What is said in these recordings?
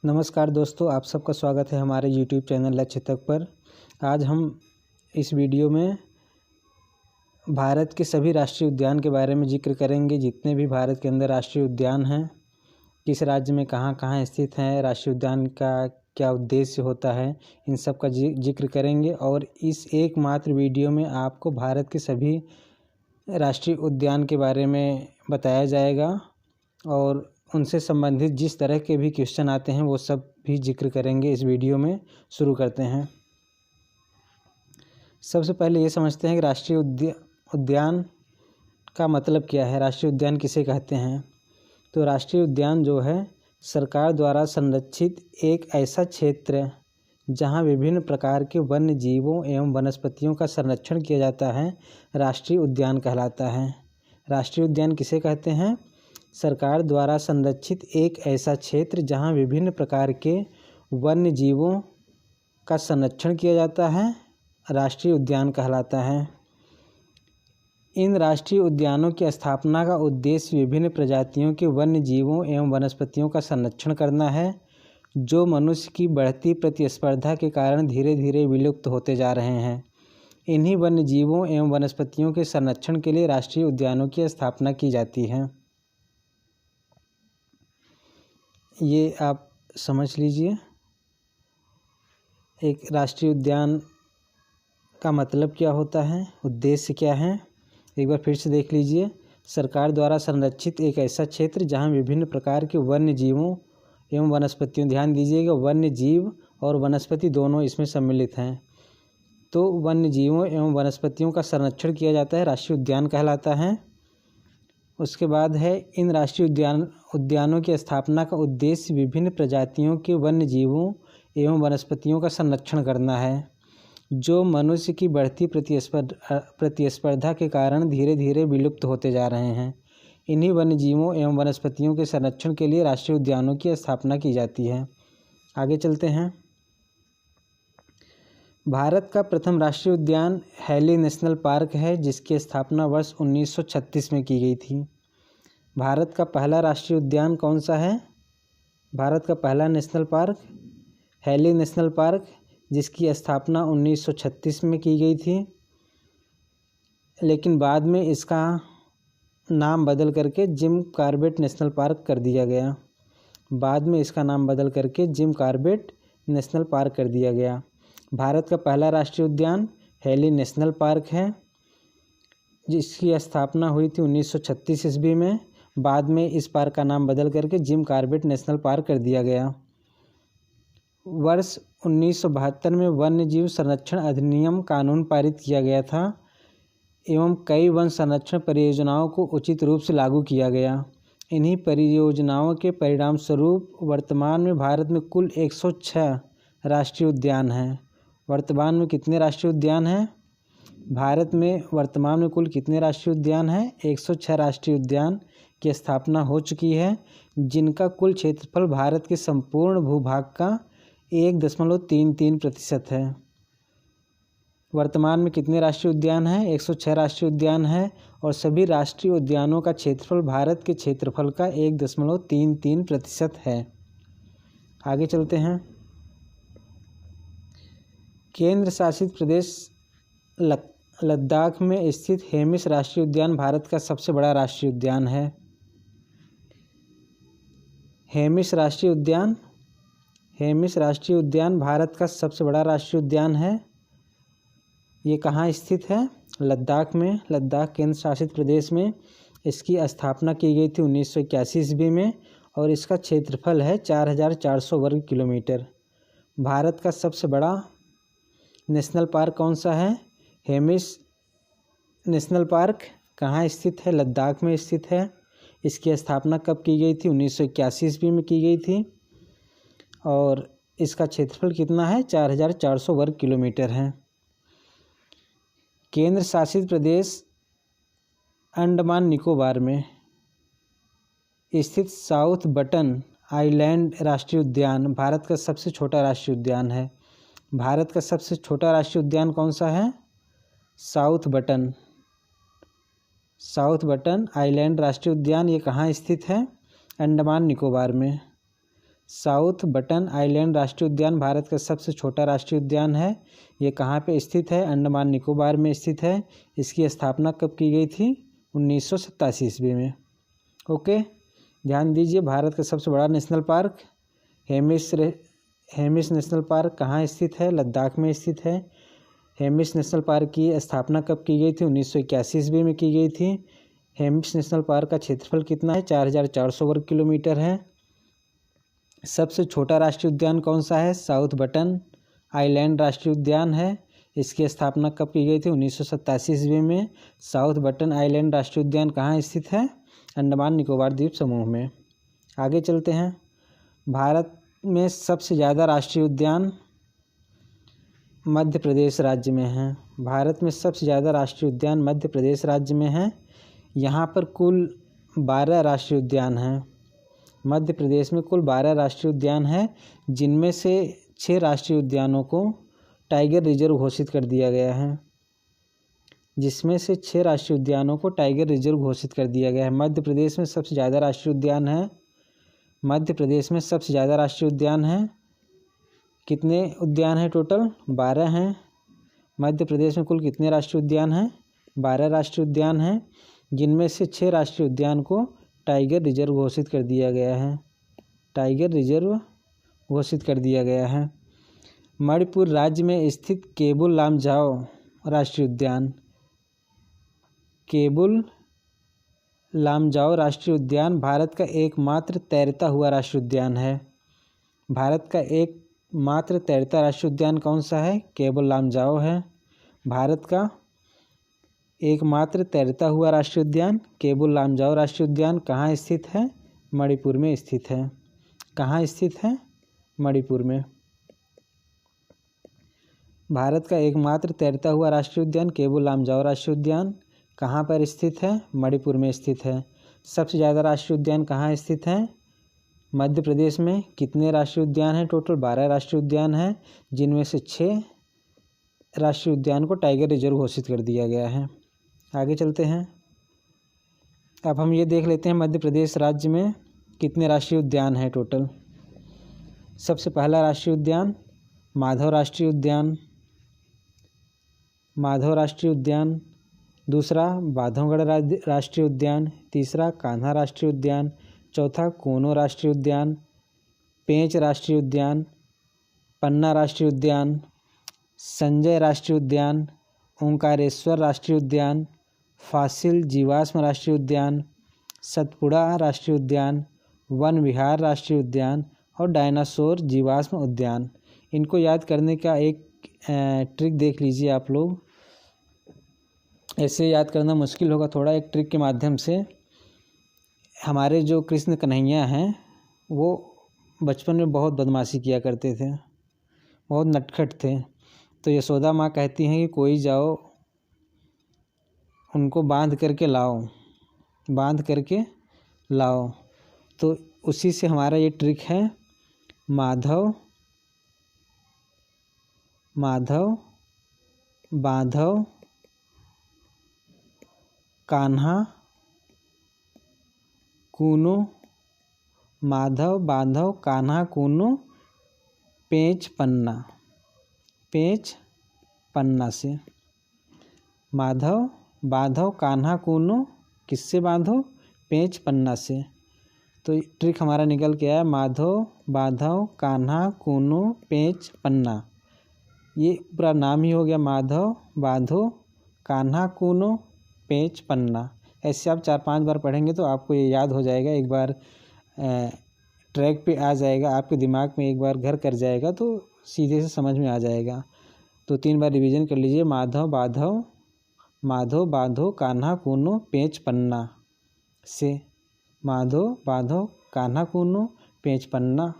नमस्कार दोस्तों, आप सबका स्वागत है हमारे YouTube चैनल लक्ष्य तक पर। आज हम इस वीडियो में भारत के सभी राष्ट्रीय उद्यान के बारे में जिक्र करेंगे। जितने भी भारत के अंदर राष्ट्रीय उद्यान हैं, किस राज्य में कहाँ कहाँ स्थित हैं, राष्ट्रीय उद्यान का क्या उद्देश्य होता है, इन सब का जिक्र करेंगे। और इस एकमात्र वीडियो में आपको भारत के सभी राष्ट्रीय उद्यान के बारे में बताया जाएगा और उनसे संबंधित जिस तरह के भी क्वेश्चन आते हैं वो सब भी जिक्र करेंगे इस वीडियो में। शुरू करते हैं। सबसे पहले ये समझते हैं कि राष्ट्रीय उद्यान का मतलब क्या है, राष्ट्रीय उद्यान किसे कहते हैं। तो राष्ट्रीय उद्यान जो है सरकार द्वारा संरक्षित एक ऐसा क्षेत्र जहां विभिन्न प्रकार के वन्य जीवों एवं वनस्पतियों का संरक्षण किया जाता है, राष्ट्रीय उद्यान कहलाता है। राष्ट्रीय उद्यान किसे कहते हैं? सरकार द्वारा संरक्षित एक ऐसा क्षेत्र जहां विभिन्न प्रकार के वन्य जीवों का संरक्षण किया जाता है, राष्ट्रीय उद्यान कहलाता है। इन राष्ट्रीय उद्यानों की स्थापना का उद्देश्य विभिन्न प्रजातियों के वन्य जीवों एवं वनस्पतियों का संरक्षण करना है, जो मनुष्य की बढ़ती प्रतिस्पर्धा के कारण धीरे धीरे विलुप्त होते जा रहे हैं। इन्हीं वन्य जीवों एवं वनस्पतियों के संरक्षण के लिए राष्ट्रीय उद्यानों की स्थापना की जाती है। ये आप समझ लीजिए, एक राष्ट्रीय उद्यान का मतलब क्या होता है, उद्देश्य क्या है। एक बार फिर से देख लीजिए। सरकार द्वारा संरक्षित एक ऐसा क्षेत्र जहां विभिन्न प्रकार के वन्य जीवों एवं वनस्पतियों, ध्यान दीजिएगा, वन्य जीव और वनस्पति दोनों इसमें सम्मिलित हैं। तो वन्य जीवों एवं वनस्पतियों का संरक्षण किया जाता है, राष्ट्रीय उद्यान कहलाता है। उसके बाद है, इन राष्ट्रीय उद्यानों की स्थापना का उद्देश्य विभिन्न प्रजातियों के वन्य जीवों एवं वनस्पतियों का संरक्षण करना है, जो मनुष्य की बढ़ती प्रतिस्पर्धा के कारण धीरे धीरे विलुप्त होते जा रहे हैं। इन्हीं वन्य जीवों एवं वनस्पतियों के संरक्षण के लिए राष्ट्रीय उद्यानों की स्थापना की जाती है। आगे चलते हैं। भारत का प्रथम राष्ट्रीय उद्यान हैली नेशनल पार्क है, जिसकी स्थापना वर्ष 1936 में की गई थी। भारत का पहला राष्ट्रीय उद्यान कौन सा है? भारत का पहला national park Hailey national park, जिसकी स्थापना 1936 में की गई थी, लेकिन बाद में इसका नाम बदल करके जिम कॉर्बेट नेशनल पार्क कर दिया गया। बाद में इसका नाम बदल करके जिम कॉर्बेट नेशनल पार्क कर दिया गया। भारत का पहला राष्ट्रीय उद्यान हैली नेशनल पार्क है, जिसकी स्थापना हुई थी 1936 ईस्वी में। बाद में इस पार्क का नाम बदल करके जिम कॉर्बेट नेशनल पार्क कर दिया गया। वर्ष 1972 में वन्य जीव संरक्षण अधिनियम कानून पारित किया गया था एवं कई वन संरक्षण परियोजनाओं को उचित रूप से लागू किया गया। इन्हीं परियोजनाओं के परिणाम स्वरूप वर्तमान में भारत में कुल 106 राष्ट्रीय उद्यान हैं। वर्तमान में कितने राष्ट्रीय उद्यान हैं? भारत में वर्तमान में कुल कितने राष्ट्रीय उद्यान हैं? 106 राष्ट्रीय उद्यान की स्थापना हो चुकी है, जिनका कुल क्षेत्रफल भारत के संपूर्ण भूभाग का 1.33% है। वर्तमान में कितने राष्ट्रीय उद्यान हैं? 106 राष्ट्रीय उद्यान हैं और सभी राष्ट्रीय उद्यानों का क्षेत्रफल भारत के क्षेत्रफल का 1.33% है। आगे चलते हैं। केंद्र शासित प्रदेश लद्दाख में स्थित हेमिस राष्ट्रीय उद्यान भारत का सबसे बड़ा राष्ट्रीय उद्यान है। हेमिस राष्ट्रीय उद्यान भारत का सबसे बड़ा राष्ट्रीय उद्यान है। ये कहाँ स्थित है? लद्दाख में, लद्दाख केंद्र शासित प्रदेश में इसकी स्थापना की गई थी 1981 ईस्वी में और इसका क्षेत्रफल है 4400 वर्ग किलोमीटर। भारत का सबसे बड़ा नेशनल पार्क कौन सा है? हेमिस नेशनल पार्क कहाँ स्थित है? लद्दाख में स्थित है। इसकी स्थापना कब की गई थी? 1981 ईस्वी में की गई थी और इसका क्षेत्रफल कितना है? 4400 वर्ग किलोमीटर है। केंद्र शासित प्रदेश अंडमान निकोबार में स्थित साउथ बटन आइलैंड राष्ट्रीय उद्यान भारत का सबसे छोटा राष्ट्रीय उद्यान है। भारत का सबसे छोटा राष्ट्रीय उद्यान कौन सा है? साउथ बटन आइलैंड राष्ट्रीय उद्यान। ये कहाँ स्थित है? अंडमान निकोबार में। साउथ बटन आइलैंड राष्ट्रीय उद्यान भारत का सबसे छोटा राष्ट्रीय उद्यान है। ये कहाँ पे स्थित है? अंडमान निकोबार में स्थित है। इसकी स्थापना कब की गई थी? 1987 ईस्वी में। ओके, ध्यान दीजिए। भारत का सबसे बड़ा national park Hemis national park कहाँ स्थित है? लद्दाख में स्थित है। हेमिस नेशनल पार्क की स्थापना कब की गई थी? 1981 ईस्वी में की गई थी। हेमिस नेशनल पार्क का क्षेत्रफल कितना है? 4400 वर्ग किलोमीटर है। सबसे छोटा राष्ट्रीय उद्यान कौन सा है? साउथ बटन आइलैंड राष्ट्रीय उद्यान है। इसकी स्थापना कब की गई थी? 1987 ईस्वी में। साउथ बटन आइलैंड राष्ट्रीय उद्यान कहाँ स्थित है? अंडमान निकोबार द्वीप समूह में। आगे चलते हैं। भारत में सबसे ज़्यादा राष्ट्रीय उद्यान मध्य प्रदेश राज्य में है। भारत में सबसे ज़्यादा राष्ट्रीय उद्यान मध्य प्रदेश राज्य में है। यहाँ पर कुल 12 राष्ट्रीय उद्यान हैं। मध्य प्रदेश में कुल 12 राष्ट्रीय उद्यान हैं, जिनमें से 6 राष्ट्रीय उद्यानों को टाइगर रिजर्व घोषित कर दिया गया है। जिसमें से 6 राष्ट्रीय उद्यानों को टाइगर रिजर्व घोषित कर दिया गया है। मध्य प्रदेश में सबसे ज़्यादा राष्ट्रीय उद्यान है। मध्य प्रदेश में सबसे ज़्यादा राष्ट्रीय उद्यान है। कितने उद्यान हैं टोटल? 12 हैं। मध्य प्रदेश में कुल कितने राष्ट्रीय उद्यान हैं? 12 राष्ट्रीय उद्यान हैं, जिनमें से 6 राष्ट्रीय उद्यान को टाइगर रिजर्व घोषित कर दिया गया है। टाइगर रिजर्व घोषित कर दिया गया है। मणिपुर राज्य में स्थित केबुल लामजाओ राष्ट्रीय उद्यान। केबुल लामजाओ राष्ट्रीय उद्यान भारत का एकमात्र तैरता हुआ राष्ट्रीय उद्यान है। भारत का एकमात्र तैरता राष्ट्रीय उद्यान कौन सा है? केबुल लामजाओ है। भारत का एकमात्र तैरता हुआ राष्ट्रीय उद्यान केबुल लामजाओ राष्ट्रीय उद्यान कहाँ स्थित है? मणिपुर में स्थित है। कहाँ स्थित है? मणिपुर में। भारत का एकमात्र तैरता हुआ राष्ट्रीय उद्यान केबुल लामजाओ राष्ट्रीय उद्यान कहाँ पर स्थित है? मणिपुर में स्थित है। सबसे ज़्यादा राष्ट्रीय उद्यान कहाँ स्थित हैं? मध्य प्रदेश में। कितने राष्ट्रीय उद्यान हैं टोटल? 12 राष्ट्रीय उद्यान हैं, जिनमें से 6 राष्ट्रीय उद्यान को टाइगर रिजर्व घोषित कर दिया गया है। आगे चलते हैं। अब हम ये देख लेते हैं मध्य प्रदेश राज्य में कितने राष्ट्रीय उद्यान हैं टोटल। सबसे पहला राष्ट्रीय उद्यान माधव राष्ट्रीय उद्यान। माधव राष्ट्रीय उद्यान। दूसरा बांधवगढ़ राष्ट्रीय उद्यान। तीसरा कान्हा राष्ट्रीय उद्यान। चौथा कूनो राष्ट्रीय उद्यान। पेंच राष्ट्रीय उद्यान। पन्ना राष्ट्रीय उद्यान। संजय राष्ट्रीय उद्यान। ओंकारेश्वर राष्ट्रीय उद्यान। फासिल जीवाश्म राष्ट्रीय उद्यान। सतपुड़ा राष्ट्रीय उद्यान। वन विहार राष्ट्रीय उद्यान और डायनासोर जीवाश्म उद्यान। इनको याद करने का एक ट्रिक देख लीजिए आप लोग। ऐसे याद करना मुश्किल होगा थोड़ा। एक ट्रिक के माध्यम से हमारे जो कृष्ण कन्हैया हैं वो बचपन में बहुत बदमाशी किया करते थे, बहुत नटखट थे। तो यशोदा माँ कहती हैं कि कोई जाओ उनको बांध करके लाओ, बांध करके लाओ। तो उसी से हमारा ये ट्रिक है। माधव माधव बांधव कान्हा कूनो। माधव बांधव कान्हा कूनो पेंच पन्ना। पेंच पन्ना से। माधव बांधव कान्हा कूनो किससे बांधो? पेंच पन्ना से। तो ट्रिक हमारा निकल के आया माधव बांधव कान्हा कूनो पेंच पन्ना। ये पूरा नाम ही हो गया माधव बांधो कान्हा कूनो पेंच पन्ना। ऐसे आप 4-5 बार पढ़ेंगे तो आपको ये याद हो जाएगा। एक बार ट्रैक पे आ जाएगा, आपके दिमाग में एक बार घर कर जाएगा तो सीधे से समझ में आ जाएगा। तो 3 बार रिवीजन कर लीजिए। माधव बांधो कान्हा कूनो पेंच पन्ना से। माधव बांधो कान्हा कूनो पेंच पन्ना।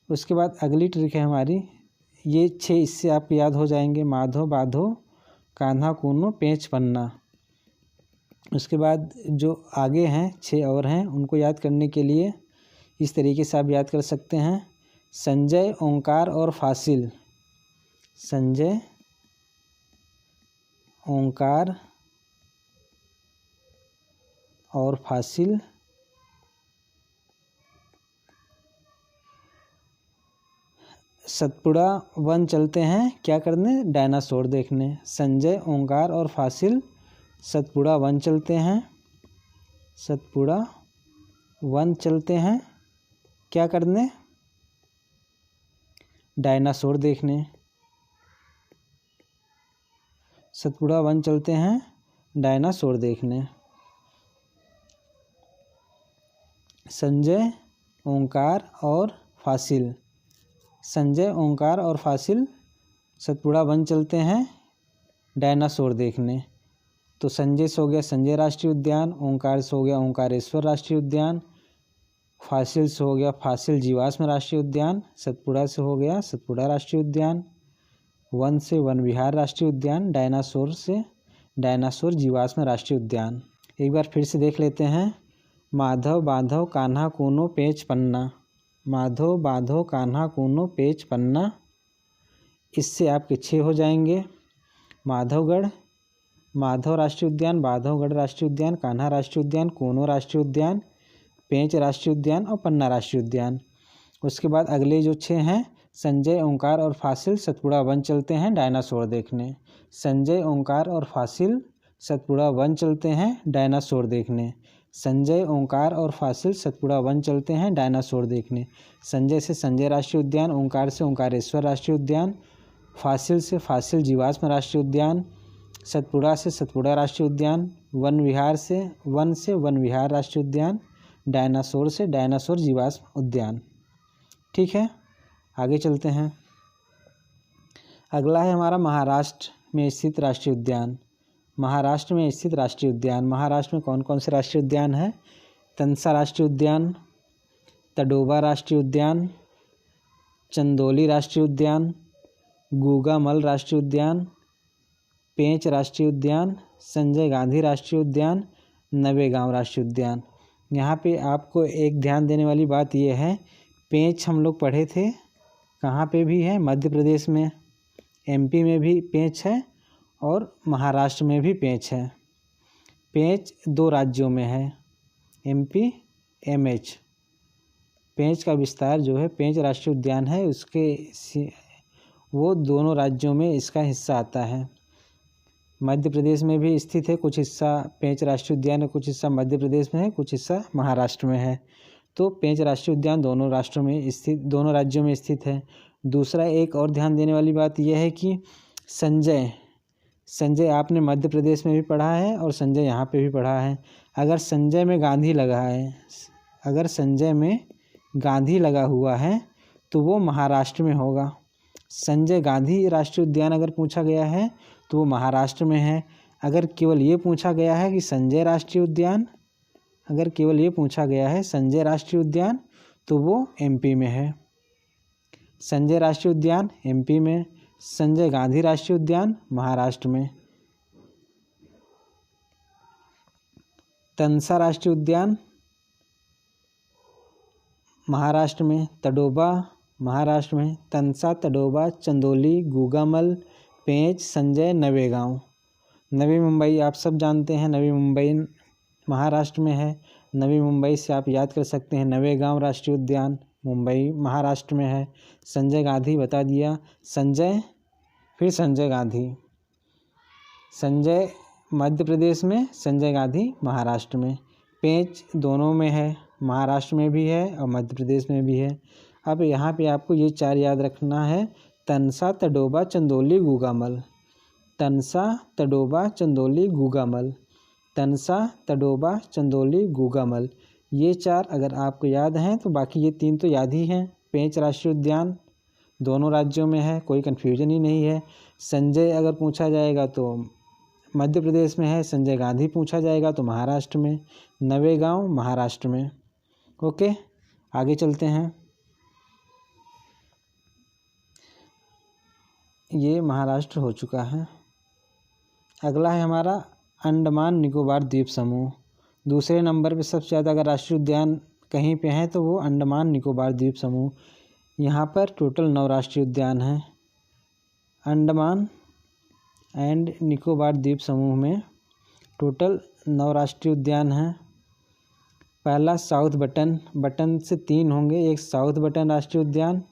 उसके बाद अगली ट्रिक है हमारी। ये 6 इससे आपको याद हो जाएंगे। माधव बांधो कान्हा कूनो पेंच पन्ना। उसके बाद जो आगे हैं 6 और हैं, उनको याद करने के लिए इस तरीके से आप याद कर सकते हैं। संजय, ओंकार और फासिल। संजय, ओंकार और फासिल। सतपुड़ा वन चलते हैं क्या करने, डायनासोर देखने। संजय, ओंकार और फासिल सतपुड़ा वन चलते हैं, सतपुड़ा वन चलते हैं क्या करने, डायनासोर देखने। सतपुड़ा वन चलते हैं डायनासोर देखने। संजय, ओंकार और फासिल, संजय, ओंकार और फासिल सतपुड़ा वन चलते हैं डायनासोर देखने। तो संजय से हो गया संजय राष्ट्रीय उद्यान, ओंकार से हो गया ओंकारेश्वर राष्ट्रीय उद्यान, फासिल से हो गया फासिल जीवाश्म राष्ट्रीय उद्यान, सतपुड़ा से हो गया सतपुड़ा राष्ट्रीय उद्यान, वन से वन विहार राष्ट्रीय उद्यान, डायनासोर से डायनासोर जीवाश्म राष्ट्रीय उद्यान। एक बार फिर से देख लेते हैं। माधव, बांधव, कान्हा, कूनो, पेंच, पन्ना। माधव, बांधव, कान्हा, कूनो, पेंच, पन्ना। इससे आपके 6 हो जाएंगे। माधवगढ़, माधव राष्ट्रीय उद्यान, बांधवगढ़ राष्ट्रीय उद्यान, कान्हा राष्ट्रीय उद्यान, कूनो राष्ट्रीय उद्यान, पेंच राष्ट्रीय उद्यान और पन्ना राष्ट्रीय उद्यान। उसके बाद अगले जो 6 हैं, संजय, ओंकार और फासिल सतपुड़ा वन चलते हैं डायनासोर देखने। संजय, ओंकार और फासिल सतपुड़ा वन चलते हैं डायनासोर देखने। संजय, ओंकार और फासिल सतपुड़ा वन चलते हैं डायनासोर देखने। संजय से संजय राष्ट्रीय उद्यान, ओंकार से ओंकारेश्वर राष्ट्रीय उद्यान, फासिल से फासिल जीवाश्म राष्ट्रीय उद्यान, सतपुड़ा से सतपुड़ा राष्ट्रीय उद्यान, वन से वन विहार राष्ट्रीय उद्यान, डायनासोर से डायनासोर जीवाश्म उद्यान। ठीक है, आगे चलते हैं। अगला है हमारा महाराष्ट्र में स्थित राष्ट्रीय उद्यान। महाराष्ट्र में स्थित राष्ट्रीय उद्यान। महाराष्ट्र में कौन कौन से राष्ट्रीय उद्यान हैं? तंसा राष्ट्रीय उद्यान, तडोबा राष्ट्रीय उद्यान, चंदौली राष्ट्रीय उद्यान, गूगामल राष्ट्रीय उद्यान, पेंच राष्ट्रीय उद्यान, संजय गांधी राष्ट्रीय उद्यान, नवेगांव राष्ट्रीय उद्यान। यहाँ पे आपको एक ध्यान देने वाली बात यह है, पेंच हम लोग पढ़े थे, कहाँ पे भी है? मध्य प्रदेश में, एमपी में भी पेंच है और महाराष्ट्र में भी पेंच है। पेंच 2 राज्यों में है, एमपी, एमएच। पेंच का विस्तार जो है पेंच राष्ट्रीय उद्यान है, उसके वो दोनों राज्यों में इसका हिस्सा आता है। मध्य प्रदेश में भी स्थित है, कुछ हिस्सा पेंच राष्ट्रीय उद्यान है, कुछ हिस्सा मध्य प्रदेश में है, कुछ हिस्सा महाराष्ट्र में है। तो पेंच राष्ट्रीय उद्यान दोनों राज्यों में स्थित है। दूसरा एक और ध्यान देने वाली बात यह है कि संजय आपने मध्य प्रदेश में भी पढ़ा है और संजय यहाँ पे भी पढ़ा है। अगर संजय में गांधी लगा है, अगर संजय में गांधी लगा हुआ है तो वो महाराष्ट्र में होगा। संजय गांधी राष्ट्रीय उद्यान अगर पूछा गया है तो वो महाराष्ट्र में है। अगर केवल ये पूछा गया है कि संजय राष्ट्रीय उद्यान, अगर केवल ये पूछा गया है संजय राष्ट्रीय उद्यान तो वो एमपी में है। संजय राष्ट्रीय उद्यान एमपी में, संजय गांधी राष्ट्रीय उद्यान महाराष्ट्र में। तंसा राष्ट्रीय उद्यान महाराष्ट्र में, तडोबा महाराष्ट्र में, तंसा, तडोबा, चंदौली, गूगामल, पेंच, संजय, नवेगांव। नवी मुंबई आप सब जानते हैं, नवी मुंबई महाराष्ट्र में है। नवी मुंबई से आप याद कर सकते हैं नवेगांव राष्ट्रीय उद्यान, मुंबई महाराष्ट्र में है। संजय गांधी बता दिया, संजय फिर संजय गांधी, संजय मध्य प्रदेश में, संजय गांधी महाराष्ट्र में। पेंच दोनों में है, महाराष्ट्र में भी है और मध्य प्रदेश में भी है। अब यहाँ पे आपको ये 4 याद रखना है, तंसा, तडोबा, चंदौली, गूगामल। तंसा, तडोबा, चंदौली, गूगामल। तंसा, तडोबा, चंदौली, गूगामल। ये 4 अगर आपको याद हैं तो बाकी ये 3 तो याद ही हैं। पेंच राष्ट्रीय उद्यान दोनों राज्यों में है, कोई कन्फ्यूजन ही नहीं है। संजय अगर पूछा जाएगा तो मध्य प्रदेश में है, संजय गांधी पूछा जाएगा तो महाराष्ट्र में, नवेगांव महाराष्ट्र में। ओके, आगे चलते हैं। ये महाराष्ट्र हो चुका है। अगला है हमारा अंडमान निकोबार द्वीप समूह। दूसरे नंबर पे सबसे ज़्यादा अगर राष्ट्रीय उद्यान कहीं पे है तो वो अंडमान निकोबार द्वीप समूह। यहाँ पर टोटल 9 राष्ट्रीय उद्यान हैं। अंडमान एंड निकोबार द्वीप समूह में टोटल 9 राष्ट्रीय उद्यान हैं। पहला साउथ बटन से 3 होंगे, एक साउथ बटन राष्ट्रीय उद्यान,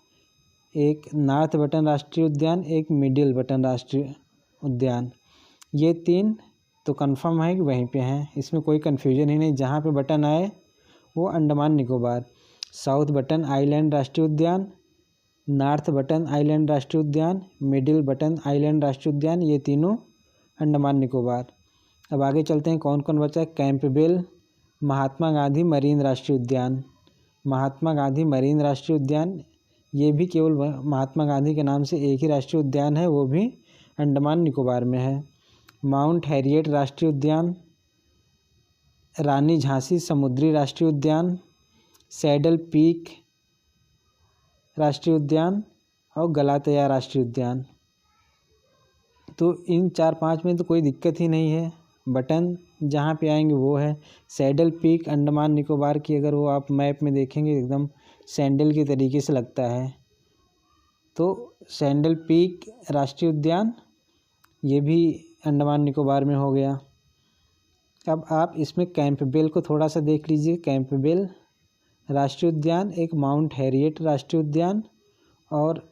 एक नॉर्थ बटन राष्ट्रीय उद्यान, एक मिडिल बटन राष्ट्रीय उद्यान। ये 3 तो कंफर्म है कि वहीं पे हैं, इसमें कोई कन्फ्यूजन ही नहीं, जहाँ पे बटन आए वो Andaman Nicobar. South button island राष्ट्रीय उद्यान, नॉर्थ बटन आइलैंड राष्ट्रीय उद्यान, मिडिल बटन आइलैंड राष्ट्रीय उद्यान, ये तीनों अंडमान निकोबार। अब आगे चलते हैं, कौन कौन बचा है। कैंपबेल महात्मा गांधी मरीन राष्ट्रीय उद्यान, महात्मा गांधी मरीन राष्ट्रीय उद्यान, ये भी केवल महात्मा गांधी के नाम से एक ही राष्ट्रीय उद्यान है, वो भी अंडमान निकोबार में है। माउंट हैरियट राष्ट्रीय उद्यान, रानी झांसी समुद्री राष्ट्रीय उद्यान, सैडल पीक राष्ट्रीय उद्यान और गलाथिया राष्ट्रीय उद्यान। तो इन 4-5 में तो कोई दिक्कत ही नहीं है, बटन जहाँ पे आएंगे वो है। सैडल पीक अंडमान निकोबार की अगर वो आप मैप में देखेंगे एकदम सैंडल के तरीके से लगता है, तो सैंडल पीक राष्ट्रीय उद्यान ये भी अंडमान निकोबार में हो गया। अब आप इसमें कैंपबेल को थोड़ा सा देख लीजिए। कैंपबेल राष्ट्रीय उद्यान, एक माउंट हैरियट राष्ट्रीय उद्यान और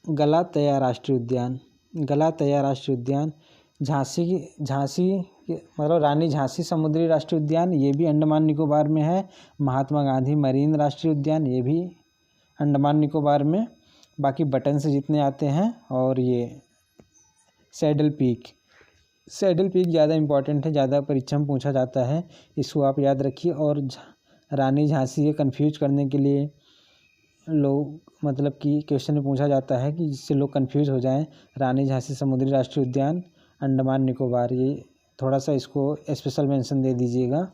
गलाथिया राष्ट्रीय उद्यान। गलाथिया राष्ट्रीय उद्यान झांसी मतलब रानी झांसी समुद्री राष्ट्रीय उद्यान, ये भी अंडमान निकोबार में है। महात्मा गांधी मरीन राष्ट्रीय उद्यान, ये भी अंडमान निकोबार में। बाकी बटन से जितने आते हैं, और ये सैडल पीक ज़्यादा इम्पॉर्टेंट है, ज़्यादा परीक्षा में पूछा जाता है, इसको आप याद रखिए। और रानी झांसी ये कन्फ्यूज करने के लिए लोग मतलब कि क्वेश्चन में पूछा जाता है कि जिससे लोग कन्फ्यूज हो जाएं। रानी झांसी समुद्री राष्ट्रीय उद्यान अंडमान निकोबार, ये थोड़ा सा इसको स्पेशल मेंशन दे दीजिएगा।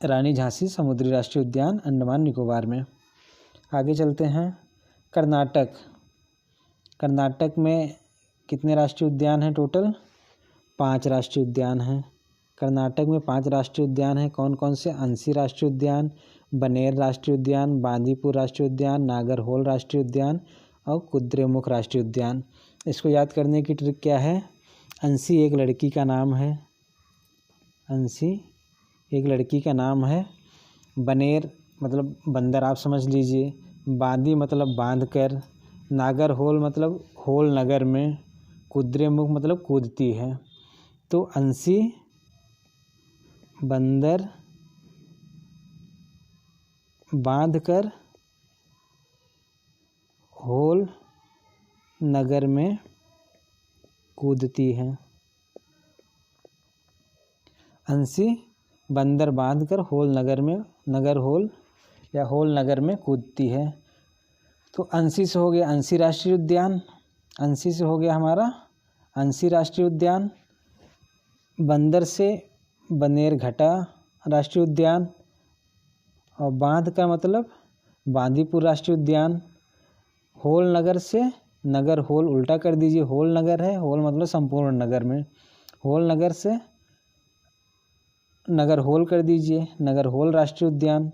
रानी झांसी समुद्री राष्ट्रीय उद्यान अंडमान निकोबार में। आगे चलते हैं, कर्नाटक में कितने राष्ट्रीय उद्यान हैं टोटल। 5 राष्ट्रीय उद्यान हैं कर्नाटक में। 5 राष्ट्रीय उद्यान हैं, कौन कौन से। अंसी राष्ट्रीय उद्यान, बनेर राष्ट्रीय उद्यान, बांदीपुर राष्ट्रीय उद्यान, नागरहोल राष्ट्रीय उद्यान और कुद्रेमुख राष्ट्रीय उद्यान। इसको याद करने की ट्रिक क्या है। अंसी एक लड़की का नाम है, अंसी एक लड़की का नाम है। बनेर मतलब बंदर आप समझ लीजिए। बांदी मतलब बांध कर। नागरहोल मतलब होल नगर में। कुद्रेमुख मतलब कूदती है। तो अंसी बंदर बांध कर होल नगर में कूदती है। अंसी बंदर बांध कर होल नगर में, नगर होल या होल नगर में कूदती है। तो अंसी से हो गया अंसी राष्ट्रीय उद्यान, अंसी से हो गया हमारा अंसी राष्ट्रीय उद्यान। बंदर से बनेरघट्टा राष्ट्रीय उद्यान और बांध का मतलब बांदीपुर राष्ट्रीय उद्यान। होल नगर से नगर होल उल्टा कर दीजिए, होल नगर है, होल मतलब संपूर्ण नगर में। होल नगर से नगर होल कर दीजिए, नगर होल राष्ट्रीय उद्यान।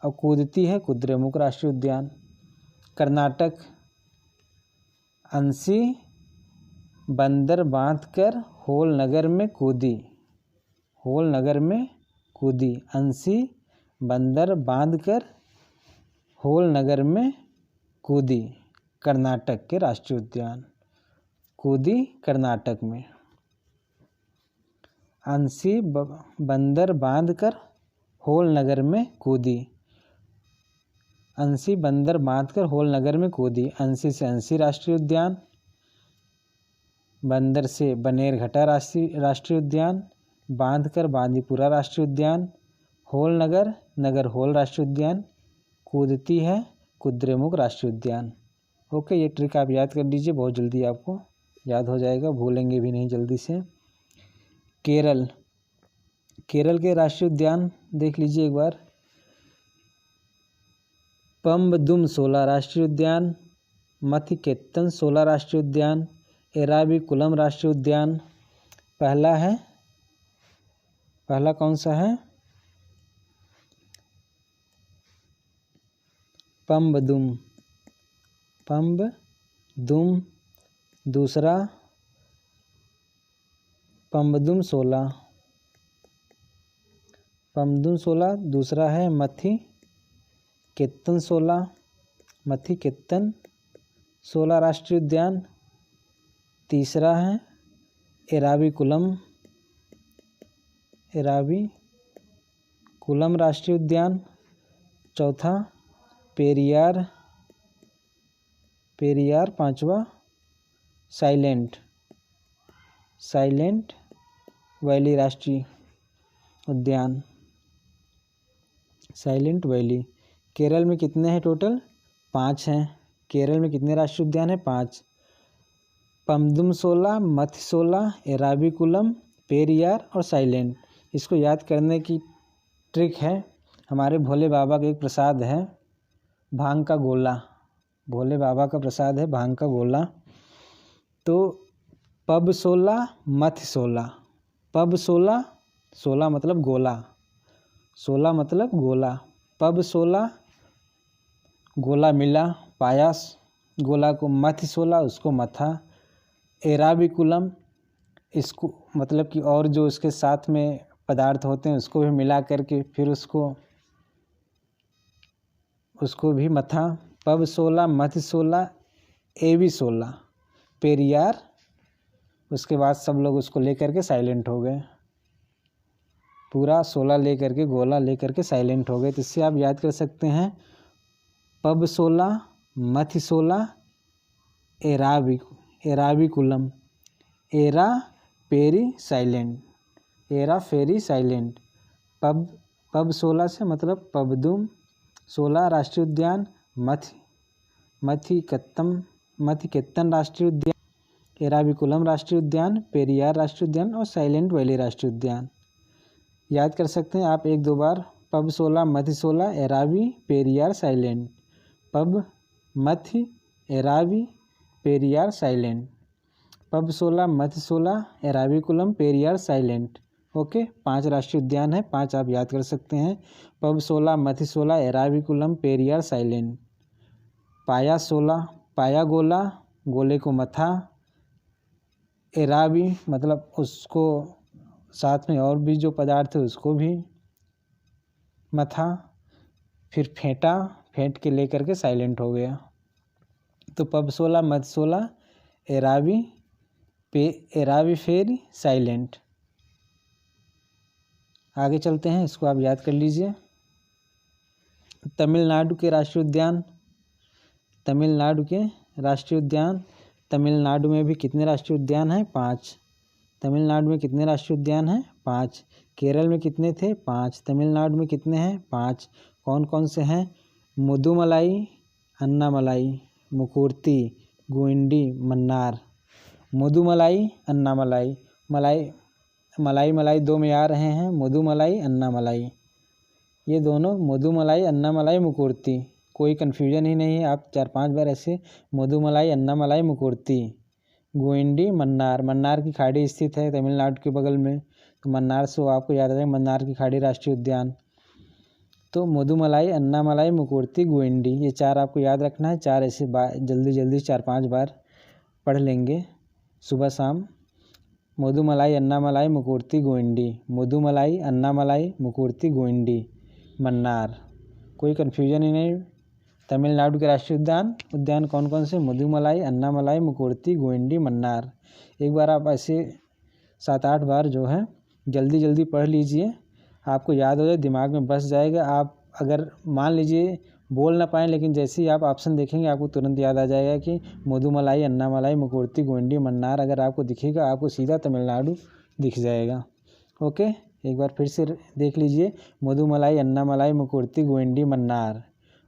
और कूदती है कुद्रेमुख राष्ट्रीय उद्यान। कर्नाटक अंसी बंदर बांधकर होल नगर में कूदी, होल नगर में कूदी। अंसी बंदर बांधकर होल नगर में कूदी। कर्नाटक के राष्ट्रीय उद्यान, कूदी कर्नाटक में। अंसी बंदर बांधकर होल नगर में कूदी, अंसी बंदर बांधकर होल नगर में कूदी। अंसी से अंसी राष्ट्रीय उद्यान, बंदर से बनेरघट्टा राष्ट्रीय उद्यान, बांधकर बांदीपुरा राष्ट्रीय उद्यान, होल नगर नगर होल राष्ट्रीय उद्यान, कूदती है कुद्रेमुख राष्ट्रीय उद्यान। ओके, ये ट्रिक आप याद कर लीजिए, बहुत जल्दी आपको याद हो जाएगा, भूलेंगे भी नहीं जल्दी से। केरल के राष्ट्रीय उद्यान देख लीजिए एक बार। पम्बदुम 16 राष्ट्रीय उद्यान, मथिकेतन 16 राष्ट्रीय उद्यान, एराविकुलम राष्ट्रीय उद्यान। पहला कौन सा है। पम्बदुम, दूसरा पम्बदुम 16, दूसरा है मथिकेतन 16, मथिकेतन 16 राष्ट्रीय उद्यान। तीसरा है एराविकुलम राष्ट्रीय उद्यान। चौथा पेरियार पांचवा साइलेंट वैली राष्ट्रीय उद्यान। Silent valley. केरल में कितने हैं टोटल? 5 हैं। केरल में कितने राष्ट्रीय उद्यान हैं? 5। पम्बुम 16, मथ 16, एराविकुलम, पेरियार और साइलेंट। इसको याद करने की ट्रिक है, हमारे भोले बाबा का एक प्रसाद है भांग का गोला। भोले बाबा का प्रसाद है भांग का गोला। तो पब 16 मथ 16। पब 16 मतलब गोला, 16 मतलब गोला। पब 16 गोला मिला, पाया गोला को। मथ 16 उसको मथा। एराविकुलम इसको मतलब कि और जो उसके साथ में पदार्थ होते हैं उसको भी मिला करके फिर उसको भी मथा। पब 16 मथ 16 एवी 16 पेरियार। उसके बाद सब लोग उसको लेकर के साइलेंट हो गए। पूरा 16 लेकर के गोला लेकर के साइलेंट हो गए। तो इससे आप याद कर सकते हैं पब 16 मथ 16 एराविकुलम। एरा पेरी साइलेंट। पब 16 से मतलब पबदुम 16 राष्ट्रीय उद्यान। मथिकेतन राष्ट्रीय उद्यान, एराविकुलम राष्ट्रीय उद्यान, पेरियार राष्ट्रीय उद्यान और साइलेंट वैली राष्ट्रीय उद्यान। याद कर सकते हैं आप 1-2 बार। पब 16 मथ 16 एरावी पेरियार साइलेंट। पब मथ एरावी पेरियार साइलेंट। पब 16 मथ 16 एराविकुलम पेरियार साइलेंट। ओके, 5 राष्ट्रीय उद्यान है, 5 आप याद कर सकते हैं। पब 16 मथ 16 एराविकुलम पेरियार साइलेंट। पाया 16 पाया गोला, गोले को मथा। एरावी मतलब उसको साथ में और भी जो पदार्थ है उसको भी मथा। फिर फेंट के लेकर के साइलेंट हो गया। तो पब 16 मथ 16 एरावी फेरी साइलेंट। आगे चलते हैं, इसको आप याद कर लीजिए। तमिलनाडु के राष्ट्रीय उद्यान। तमिलनाडु में भी कितने राष्ट्रीय उद्यान हैं? 5। तमिलनाडु में कितने राष्ट्रीय उद्यान हैं? 5। केरल में कितने थे? 5। तमिलनाडु में कितने हैं? 5। कौन कौन से हैं? मुदुमलाई, अन्नामलाई, मुकुर्ती, गुइंडी, मन्नार। मुदुमलाई, अन्नामलाई। मलाई 2 में आ रहे हैं, मुदुमलाई, अन्नामलाई। ये दोनों मुदुमलाई, अन्नामलाई, मुकुर्ती। कोई कन्फ्यूजन ही नहीं है। आप 4-5 बार ऐसे मुदुमलाई, अन्नामलाई, मुकुर्ती, गुइंडी, मन्नार की खाड़ी स्थित है तमिलनाडु के बगल में। तो मन्नार से आपको याद रहे मन्नार की खाड़ी राष्ट्रीय उद्यान। तो मुदुमलाई, अन्नामलाई, मुकुर्ती, गुइंडी, ये 4 आपको याद रखना है। 4 ऐसे जल्दी 4-5 बार पढ़ लेंगे सुबह शाम। मुदुमलाई, अन्नामलाई, मुकुर्ती, गुइंडी। मुदुमलाई, अन्नामलाई, मुकुर्ती, गुइंडी, मन्नार। कोई कन्फ्यूजन ही नहीं। तमिलनाडु के राष्ट्रीय उद्यान कौन कौन से? मुदुमलाई, अन्नामलाई, मुकुर्ती, गुइंडी, मन्नार। एक बार आप ऐसे 7-8 बार जो है जल्दी पढ़ लीजिए, आपको याद हो जाए, दिमाग में बस जाएगा। आप अगर मान लीजिए बोल ना पाएँ, लेकिन जैसे ही आप ऑप्शन देखेंगे आपको तुरंत याद आ जाएगा कि मुदुमलाई, अन्नामलाई, मुकुर्ती, गुइंडी, मन्नार अगर आपको दिखेगा, आपको सीधा तमिलनाडु दिख जाएगा। ओके, एक बार फिर से देख लीजिए। मुदुमलाई, अन्नामलाई, मुकुर्ती, गुइंडी, मन्नार।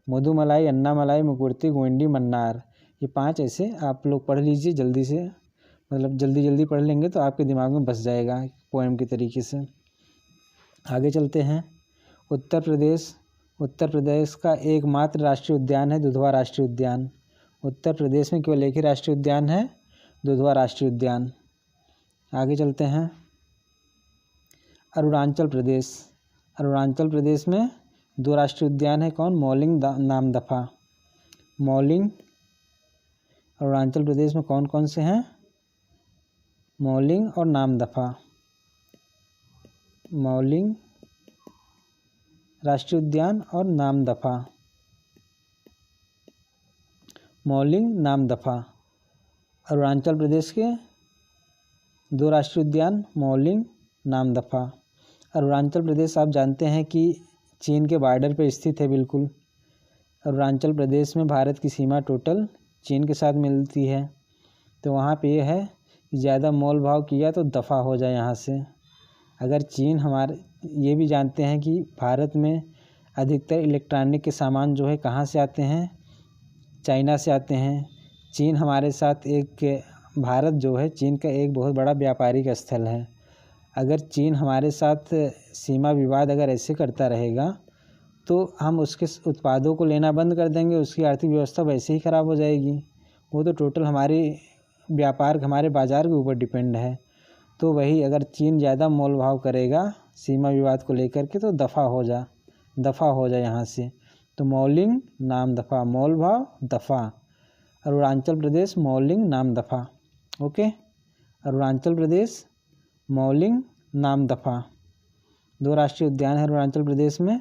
मुदुमलाई, अन्नामलाई, मुकुर्ती, गुइंडी, मन्नार। ये 5 ऐसे आप लोग पढ़ लीजिए जल्दी से, मतलब जल्दी पढ़ लेंगे तो आपके दिमाग में बस जाएगा पोएम के तरीके से। आगे चलते हैं। उत्तर प्रदेश का एकमात्र राष्ट्रीय उद्यान है दुधवा राष्ट्रीय उद्यान। उत्तर प्रदेश में केवल एक ही राष्ट्रीय उद्यान है, दुधवा राष्ट्रीय उद्यान। आगे चलते हैं। अरुणाचल प्रदेश में 2 राष्ट्रीय उद्यान है। कौन? मौलिंग, नामदफा। मौलिंग। अरुणाचल प्रदेश में कौन कौन से हैं? मौलिंग और नामदफा। मौलिंग राष्ट्रीय उद्यान और नामदफा। मौलिंग नामदफा। अरुणाचल प्रदेश के 2 राष्ट्रीय उद्यान मौलिंग नामदफा। अरुणाचल प्रदेश आप जानते हैं कि चीन के बॉर्डर पर स्थित है बिल्कुल। अरुणाचल प्रदेश में भारत की सीमा टोटल चीन के साथ मिलती है। तो वहाँ पे ये है कि ज़्यादा मोल भाव किया तो दफ़ा हो जाए यहाँ से। अगर चीन हमारे ये भी जानते हैं कि भारत में अधिकतर इलेक्ट्रॉनिक के सामान जो है कहाँ से आते हैं, चाइना से आते हैं। चीन हमारे साथ भारत जो है चीन का एक बहुत बड़ा व्यापारिक स्थल है। अगर चीन हमारे साथ सीमा विवाद अगर ऐसे करता रहेगा तो हम उसके उत्पादों को लेना बंद कर देंगे, उसकी आर्थिक व्यवस्था वैसे ही ख़राब हो जाएगी। वो तो टोटल हमारे व्यापार हमारे बाज़ार के ऊपर डिपेंड है। तो वही अगर चीन ज़्यादा मोल भाव करेगा सीमा विवाद को लेकर के तो दफ़ा हो जा यहाँ से। तो मौलिंग नामदफा, मोल भाव दफ़ा। अरुणाचल प्रदेश मौलिंग नामदफा। ओके, अरुणाचल प्रदेश मौलिंग नामदफा। 2 राष्ट्रीय उद्यान है अरुणाचल प्रदेश में।